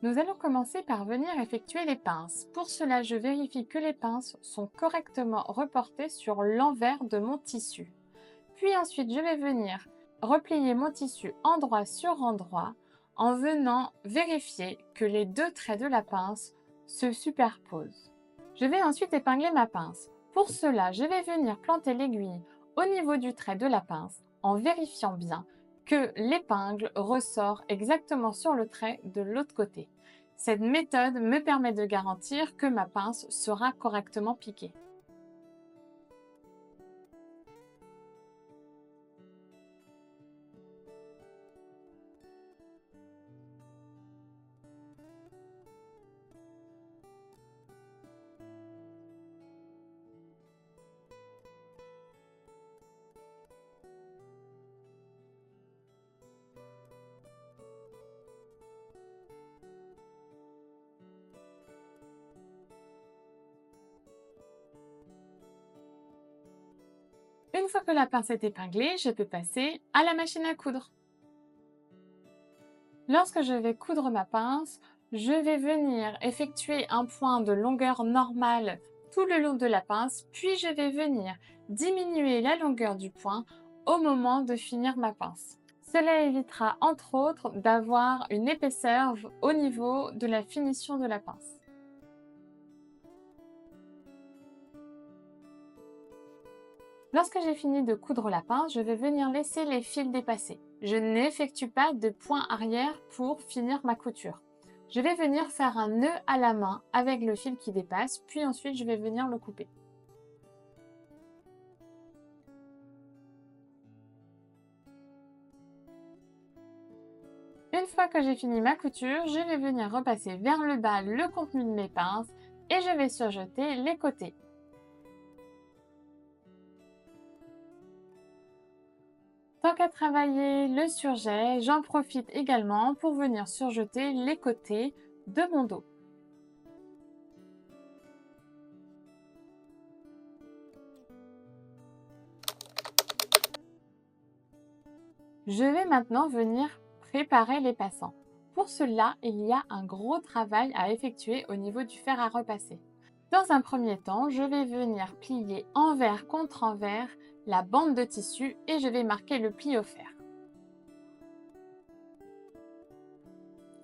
Nous allons commencer par venir effectuer les pinces. Pour cela, je vérifie que les pinces sont correctement reportées sur l'envers de mon tissu. Puis ensuite, je vais venir replier mon tissu endroit sur endroit en venant vérifier que les deux traits de la pince se superposent. Je vais ensuite épingler ma pince. Pour cela, je vais venir planter l'aiguille au niveau du trait de la pince en vérifiant bien que l'épingle ressort exactement sur le trait de l'autre côté. Cette méthode me permet de garantir que ma pince sera correctement piquée. Une fois que la pince est épinglée, je peux passer à la machine à coudre. Lorsque je vais coudre ma pince, je vais venir effectuer un point de longueur normale tout le long de la pince, puis je vais venir diminuer la longueur du point au moment de finir ma pince. Cela évitera entre autres d'avoir une épaisseur au niveau de la finition de la pince. Lorsque j'ai fini de coudre la pince, je vais venir laisser les fils dépasser. Je n'effectue pas de point arrière pour finir ma couture. Je vais venir faire un nœud à la main avec le fil qui dépasse, puis ensuite je vais venir le couper. Une fois que j'ai fini ma couture, je vais venir repasser vers le bas le contenu de mes pinces et je vais surjeter les côtés. Tant qu'à travailler le surjet, j'en profite également pour venir surjeter les côtés de mon dos. Je vais maintenant venir préparer les passants. Pour cela, il y a un gros travail à effectuer au niveau du fer à repasser. Dans un premier temps, je vais venir plier envers contre envers la bande de tissu et je vais marquer le pli au fer.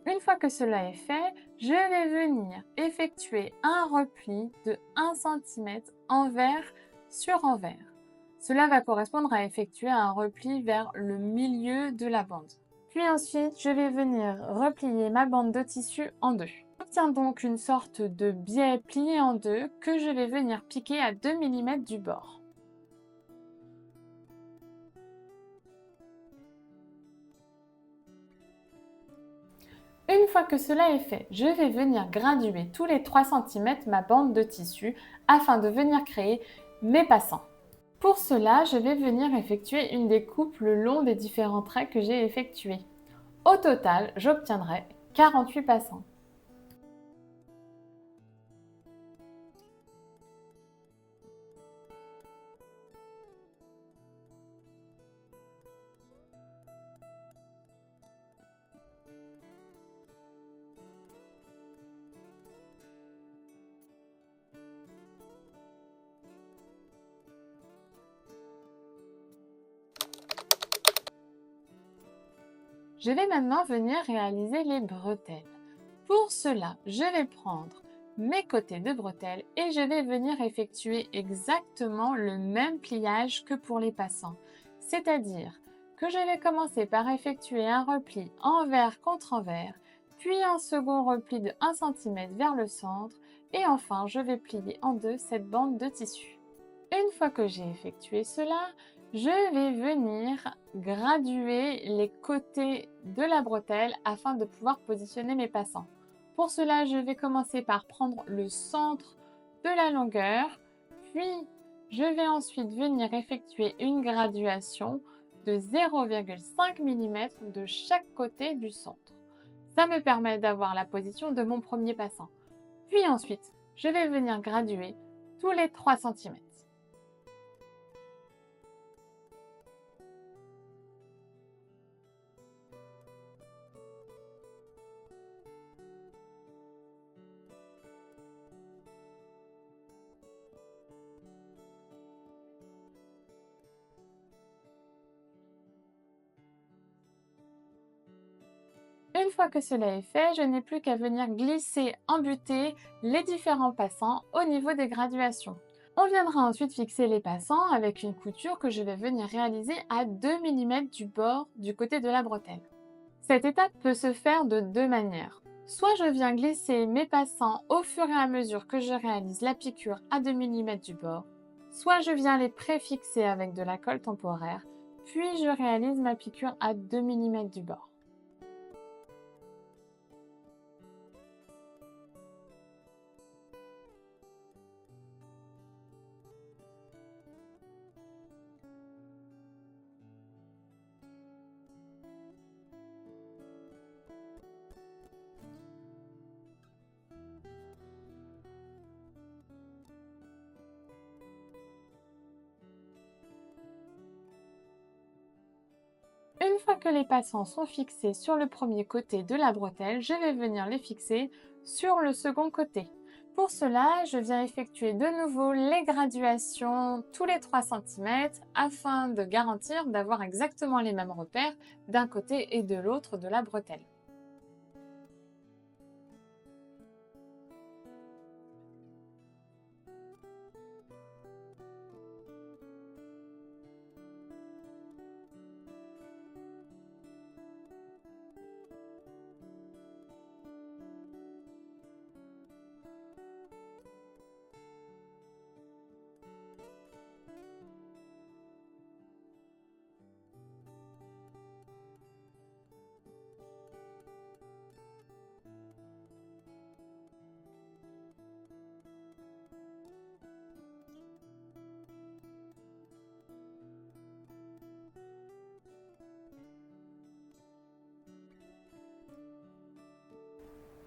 Une fois que cela est fait, je vais venir effectuer un repli de 1 cm envers sur envers. Cela va correspondre à effectuer un repli vers le milieu de la bande. Puis ensuite, je vais venir replier ma bande de tissu en deux. J'obtiens donc une sorte de biais plié en deux que je vais venir piquer à 2 mm du bord. Une fois que cela est fait, je vais venir graduer tous les 3 cm ma bande de tissu afin de venir créer mes passants. Pour cela, je vais venir effectuer une découpe le long des différents traits que j'ai effectués. Au total, j'obtiendrai 48 passants. Je vais maintenant venir réaliser les bretelles. Pour cela, je vais prendre mes côtés de bretelles et je vais venir effectuer exactement le même pliage que pour les passants. C'est-à-dire que je vais commencer par effectuer un repli envers contre envers, puis un second repli de 1 cm vers le centre et enfin je vais plier en deux cette bande de tissu. Une fois que j'ai effectué cela, je vais venir graduer les côtés de la bretelle afin de pouvoir positionner mes passants. Pour cela, je vais commencer par prendre le centre de la longueur, puis je vais ensuite venir effectuer une graduation de 0,5 mm de chaque côté du centre. Ça me permet d'avoir la position de mon premier passant. Puis ensuite, je vais venir graduer tous les 3 cm. fois que cela est fait, je n'ai plus qu'à venir glisser, embuter les différents passants au niveau des graduations. On viendra ensuite fixer les passants avec une couture que je vais venir réaliser à 2 mm du bord du côté de la bretelle. Cette étape peut se faire de deux manières. Soit je viens glisser mes passants au fur et à mesure que je réalise la piqûre à 2 mm du bord, soit je viens les préfixer avec de la colle temporaire, puis je réalise ma piqûre à 2 mm du bord. Une fois que les passants sont fixés sur le premier côté de la bretelle, je vais venir les fixer sur le second côté. Pour cela, je viens effectuer de nouveau les graduations tous les 3 cm afin de garantir d'avoir exactement les mêmes repères d'un côté et de l'autre de la bretelle.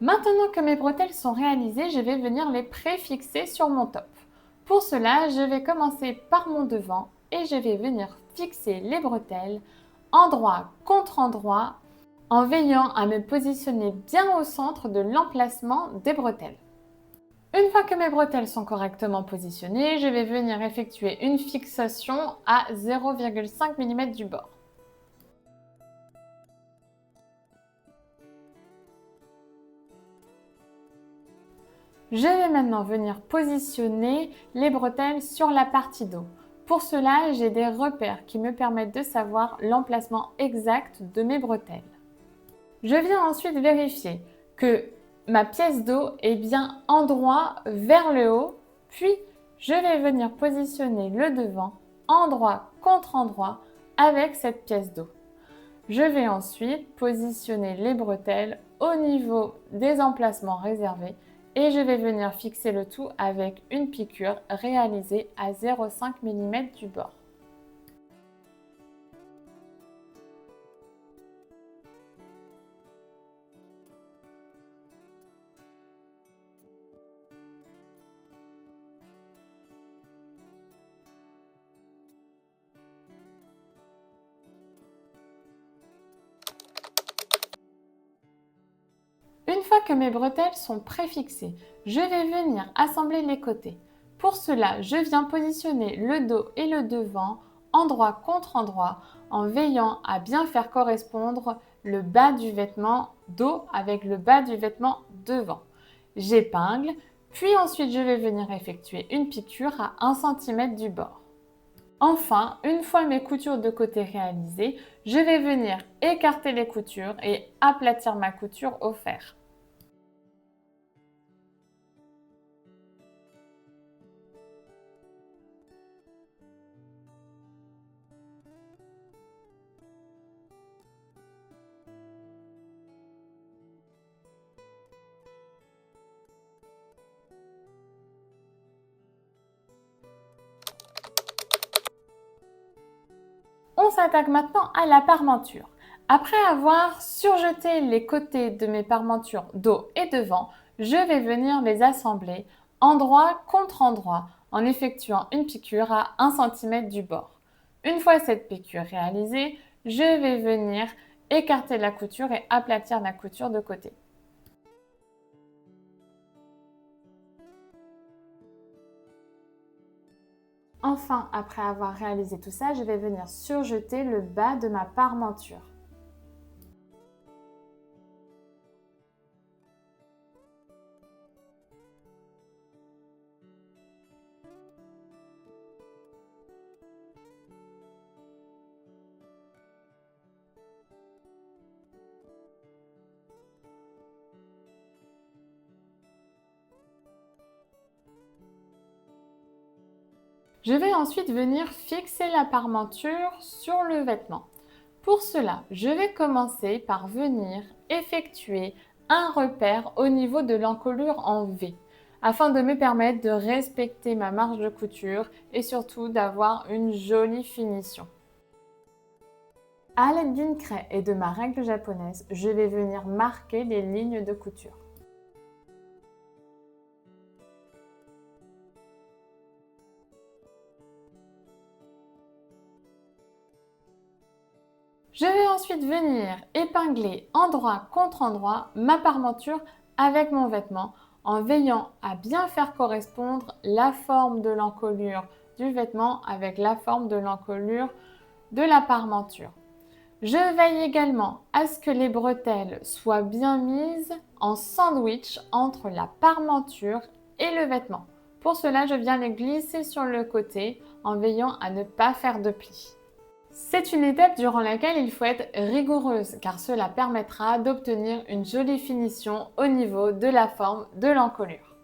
Maintenant que mes bretelles sont réalisées, je vais venir les préfixer sur mon top. Pour cela, je vais commencer par mon devant et je vais venir fixer les bretelles endroit contre endroit en veillant à me positionner bien au centre de l'emplacement des bretelles. Une fois que mes bretelles sont correctement positionnées, je vais venir effectuer une fixation à 0,5 mm du bord. Je vais maintenant venir positionner les bretelles sur la partie dos. Pour cela, j'ai des repères qui me permettent de savoir l'emplacement exact de mes bretelles. Je viens ensuite vérifier que ma pièce d'eau est bien endroit vers le haut, puis je vais venir positionner le devant endroit contre endroit avec cette pièce d'eau. Je vais ensuite positionner les bretelles au niveau des emplacements réservés et je vais venir fixer le tout avec une piqûre réalisée à 0,5 mm du bord. Une fois que mes bretelles sont préfixées, je vais venir assembler les côtés. Pour cela, je viens positionner le dos et le devant endroit contre endroit en veillant à bien faire correspondre le bas du vêtement dos avec le bas du vêtement devant. J'épingle, puis ensuite je vais venir effectuer une piqûre à 1 cm du bord. Enfin, une fois mes coutures de côté réalisées, je vais venir écarter les coutures et aplatir ma couture au fer. On s'attaque maintenant à la parmenture. Après avoir surjeté les côtés de mes parmentures dos et devant, je vais venir les assembler endroit contre endroit en effectuant une piqûre à 1 cm du bord. Une fois cette piqûre réalisée, je vais venir écarter la couture et aplatir la couture de côté. Enfin, après avoir réalisé tout ça, je vais venir surjeter le bas de ma parmenture. Je vais ensuite venir fixer la parmenture sur le vêtement. Pour cela, je vais commencer par venir effectuer un repère au niveau de l'encolure en V, afin de me permettre de respecter ma marge de couture et surtout d'avoir une jolie finition. À l'aide d'une craie et de ma règle japonaise, je vais venir marquer les lignes de couture. Je vais ensuite venir épingler endroit contre endroit ma parmenture avec mon vêtement en veillant à bien faire correspondre la forme de l'encolure du vêtement avec la forme de l'encolure de la parmenture. Je veille également à ce que les bretelles soient bien mises en sandwich entre la parmenture et le vêtement. Pour cela, je viens les glisser sur le côté en veillant à ne pas faire de plis. C'est une étape durant laquelle il faut être rigoureuse car cela permettra d'obtenir une jolie finition au niveau de la forme de l'encolure.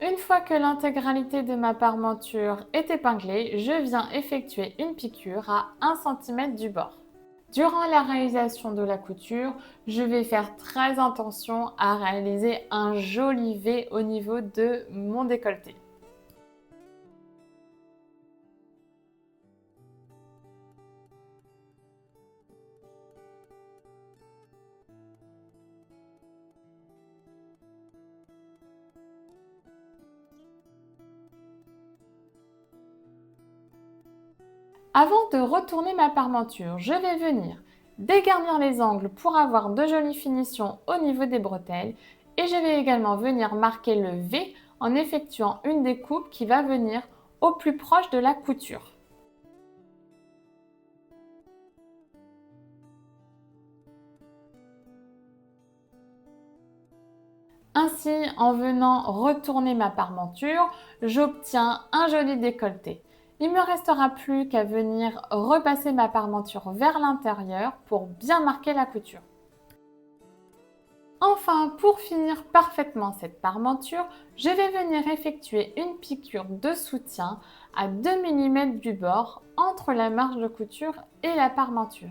Une fois que l'intégralité de ma parmenture est épinglée, je viens effectuer une piqûre à 1 cm du bord. Durant la réalisation de la couture, je vais faire très attention à réaliser un joli V au niveau de mon décolleté. Avant de retourner ma parmenture, je vais venir dégarnir les angles pour avoir de jolies finitions au niveau des bretelles et je vais également venir marquer le V en effectuant une découpe qui va venir au plus proche de la couture. Ainsi, en venant retourner ma parmenture, j'obtiens un joli décolleté. Il ne me restera plus qu'à venir repasser ma parmenture vers l'intérieur pour bien marquer la couture. Enfin, pour finir parfaitement cette parmenture, je vais venir effectuer une piqûre de soutien à 2 mm du bord entre la marge de couture et la parmenture.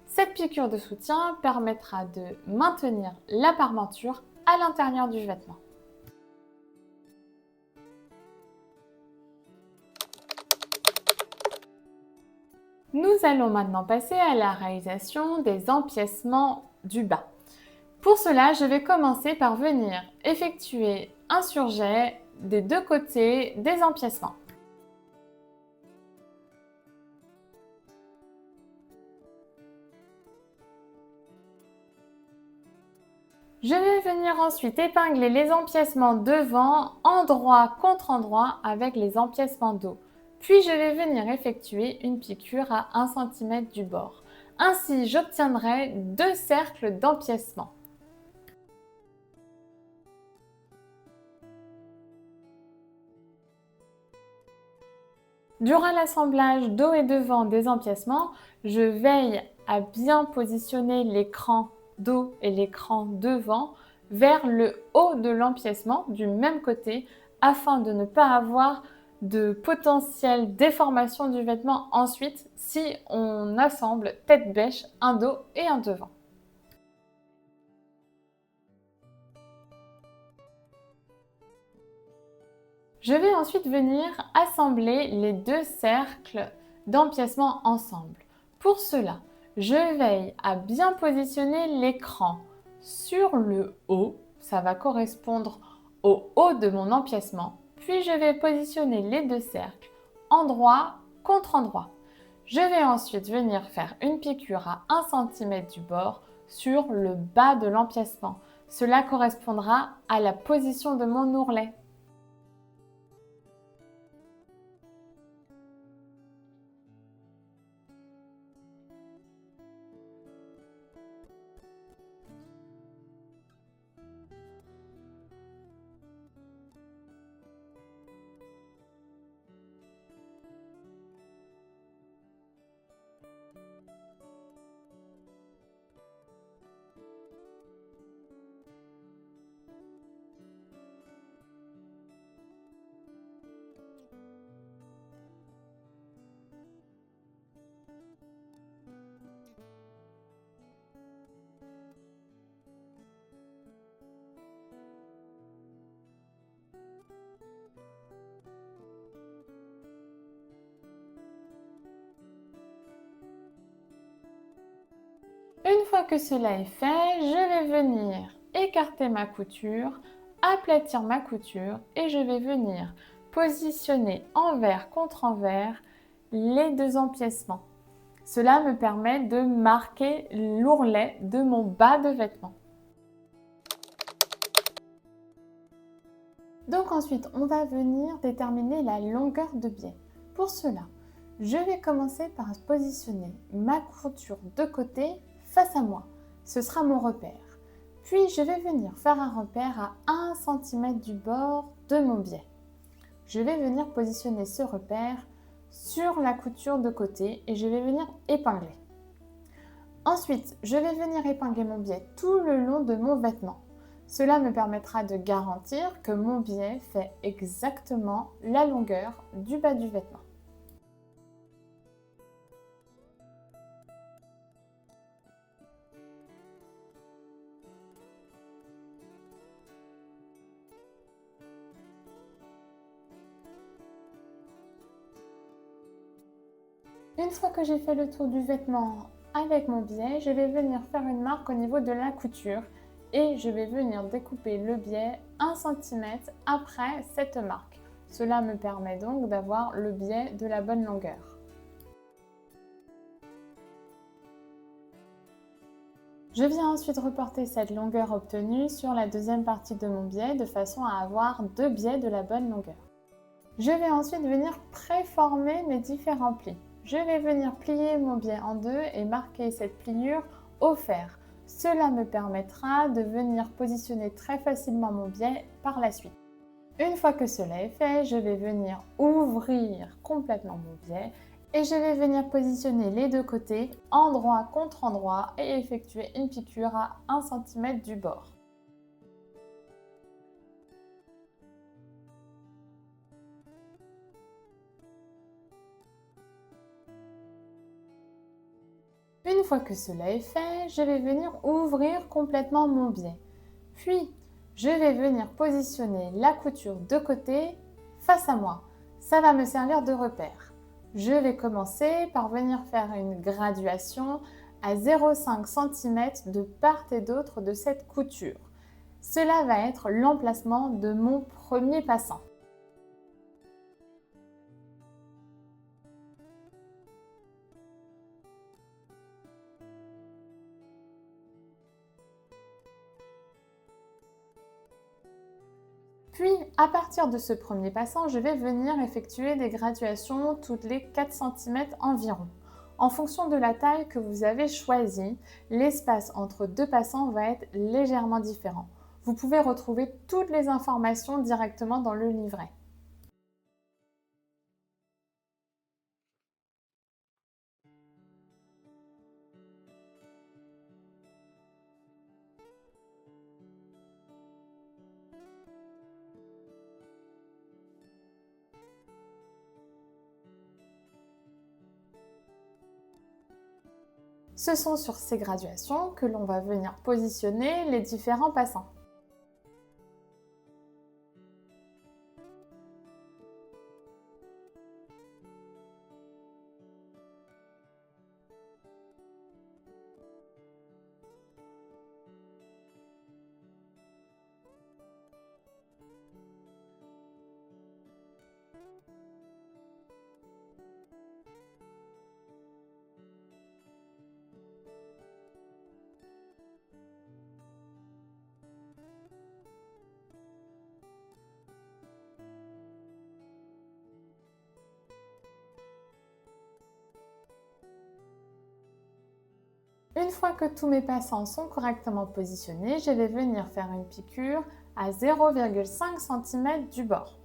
Cette piqûre de soutien permettra de maintenir la parmenture à l'intérieur du vêtement. Nous allons maintenant passer à la réalisation des empiècements du bas. Pour cela, je vais commencer par venir effectuer un surjet des deux côtés des empiècements. Je vais venir ensuite épingler les empiècements devant, endroit contre endroit avec les empiècements dos. Puis je vais venir effectuer une piqûre à 1 cm du bord. Ainsi, j'obtiendrai 2 cercles d'empiècement. Durant l'assemblage dos et devant des empiècements, je veille à bien positionner l'écran dos et l'écran devant vers le haut de l'empiècement du même côté afin de ne pas avoir de potentielle déformation du vêtement ensuite si on assemble tête bêche, un dos et un devant. Je vais ensuite venir assembler les 2 cercles d'empiècement ensemble. Pour cela, je veille à bien positionner l'écran sur le haut. Ça va correspondre au haut de mon empiècement, puis je vais positionner les deux cercles endroit contre endroit. Je vais ensuite venir faire une piqûre à 1 cm du bord sur le bas de l'empiècement. Cela correspondra à la position de mon ourlet. Une fois que cela est fait, je vais venir écarter ma couture, aplatir ma couture et je vais venir positionner envers contre envers les deux empiècements. Cela me permet de marquer l'ourlet de mon bas de vêtement. Donc ensuite, on va venir déterminer la longueur de biais. Pour cela, je vais commencer par positionner ma couture de côté face à moi. Ce sera mon repère. Puis, je vais venir faire un repère à 1 cm du bord de mon biais. Je vais venir positionner ce repère sur la couture de côté et je vais venir épingler. Ensuite, je vais venir épingler mon biais tout le long de mon vêtement. Cela me permettra de garantir que mon biais fait exactement la longueur du bas du vêtement. Une fois que j'ai fait le tour du vêtement avec mon biais, je vais venir faire une marque au niveau de la couture et je vais venir découper le biais 1 cm après cette marque. Cela me permet donc d'avoir le biais de la bonne longueur. Je viens ensuite reporter cette longueur obtenue sur la deuxième partie de mon biais de façon à avoir deux biais de la bonne longueur. Je vais ensuite venir préformer mes différents plis. Je vais venir plier mon biais en deux et marquer cette pliure au fer. Cela me permettra de venir positionner très facilement mon biais par la suite. Une fois que cela est fait, je vais venir ouvrir complètement mon biais et je vais venir positionner les deux côtés endroit contre endroit et effectuer une piqûre à 1 cm du bord. Une fois que cela est fait, je vais venir ouvrir complètement mon biais. Puis, je vais venir positionner la couture de côté face à moi. Ça va me servir de repère. Je vais commencer par venir faire une graduation à 0,5 cm de part et d'autre de cette couture. Cela va être l'emplacement de mon premier passant. Puis, à partir de ce premier passant, je vais venir effectuer des graduations toutes les 4 cm environ. En fonction de la taille que vous avez choisie, l'espace entre deux passants va être légèrement différent. Vous pouvez retrouver toutes les informations directement dans le livret. Ce sont sur ces graduations que l'on va venir positionner les différents passants. Une fois que tous mes passants sont correctement positionnés, je vais venir faire une piqûre à 0,5 cm du bord.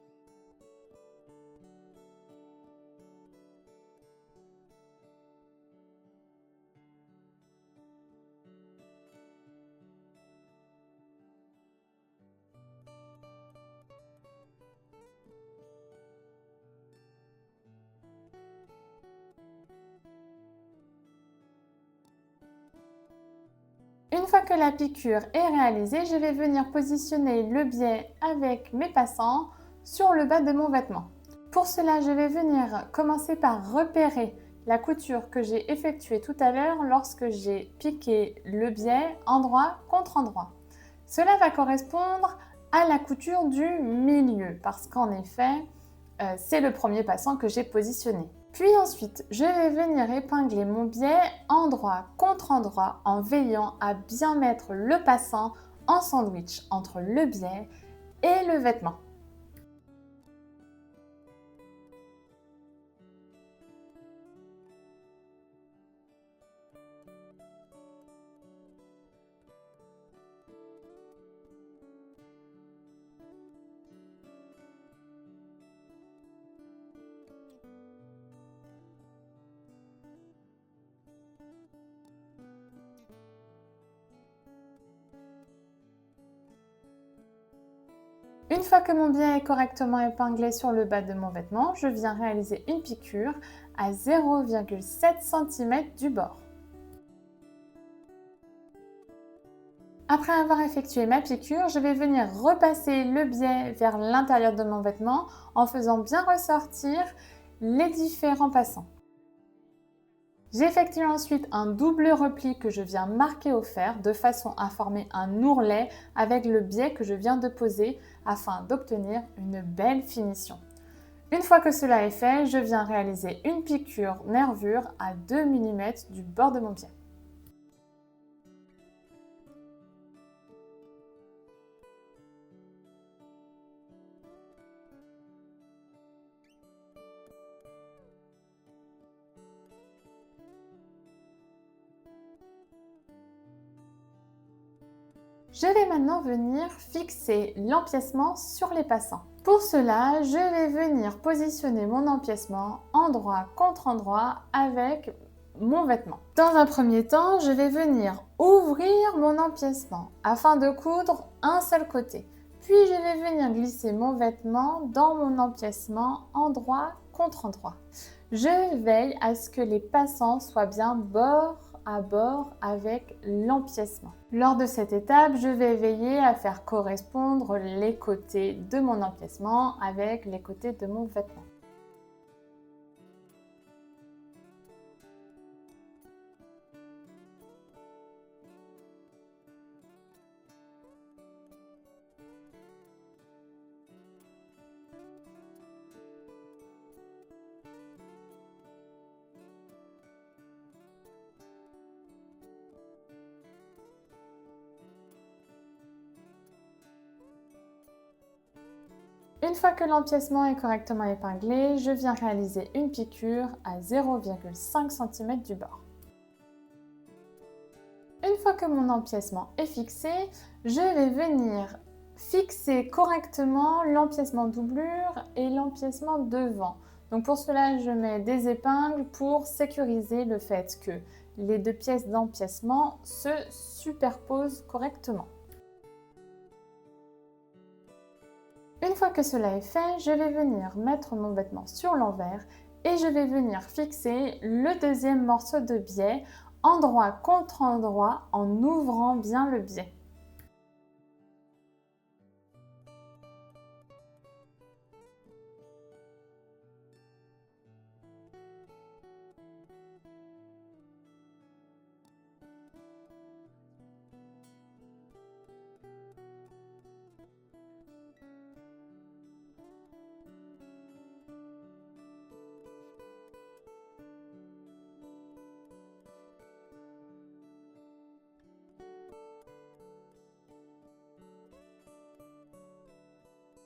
Une fois que la piqûre est réalisée, je vais venir positionner le biais avec mes passants sur le bas de mon vêtement. Pour cela, je vais venir commencer par repérer la couture que j'ai effectuée tout à l'heure lorsque j'ai piqué le biais endroit contre endroit. Cela va correspondre à la couture du milieu parce qu'en effet, c'est le premier passant que j'ai positionné. Puis ensuite, je vais venir épingler mon biais endroit contre endroit en veillant à bien mettre le passant en sandwich entre le biais et le vêtement. Une fois que mon biais est correctement épinglé sur le bas de mon vêtement, je viens réaliser une piqûre à 0,7 cm du bord. Après avoir effectué ma piqûre, je vais venir repasser le biais vers l'intérieur de mon vêtement en faisant bien ressortir les différents passants. J'effectue ensuite un double repli que je viens marquer au fer de façon à former un ourlet avec le biais que je viens de poser afin d'obtenir une belle finition. Une fois que cela est fait, je viens réaliser une piqûre nervure à 2 mm du bord de mon biais. Je vais maintenant venir fixer l'empiècement sur les passants. Pour cela, je vais venir positionner mon empiècement endroit contre endroit avec mon vêtement. Dans un premier temps, je vais venir ouvrir mon empiècement afin de coudre un seul côté. Puis je vais venir glisser mon vêtement dans mon empiècement endroit contre endroit. Je veille à ce que les passants soient bien bord à bord avec l'empiècement. Lors de cette étape, je vais veiller à faire correspondre les côtés de mon empiècement avec les côtés de mon vêtement. Une fois que l'empiècement est correctement épinglé, je viens réaliser une piqûre à 0,5 cm du bord. Une fois que mon empiècement est fixé, je vais venir fixer correctement l'empiècement doublure et l'empiècement devant. Donc pour cela, je mets des épingles pour sécuriser le fait que les deux pièces d'empiècement se superposent correctement. Une fois que cela est fait, je vais venir mettre mon vêtement sur l'envers et je vais venir fixer le deuxième morceau de biais endroit contre endroit en ouvrant bien le biais.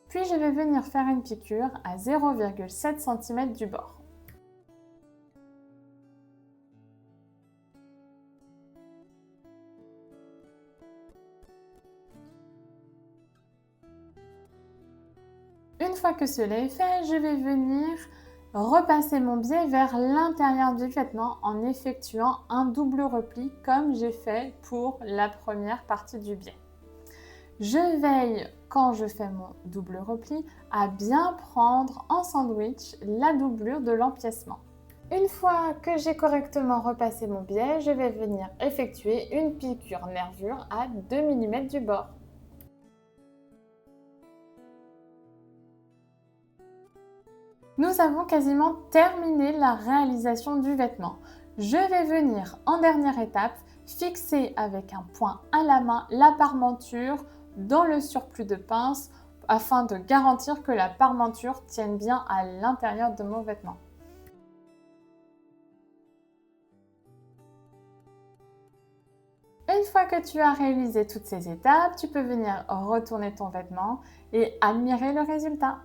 Puis je vais venir faire une piqûre à 0,7 cm du bord. Une fois que cela est fait, je vais venir repasser mon biais vers l'intérieur du vêtement en effectuant un double repli comme j'ai fait pour la première partie du biais. Je veille, quand je fais mon double repli, à bien prendre en sandwich la doublure de l'empiècement. Une fois que j'ai correctement repassé mon biais, je vais venir effectuer une piqûre nervure à 2 mm du bord. Nous avons quasiment terminé la réalisation du vêtement. Je vais venir en dernière étape fixer avec un point à la main la parmenture dans le surplus de pince afin de garantir que la parmenture tienne bien à l'intérieur de mon vêtement. Une fois que tu as réalisé toutes ces étapes, tu peux venir retourner ton vêtement et admirer le résultat.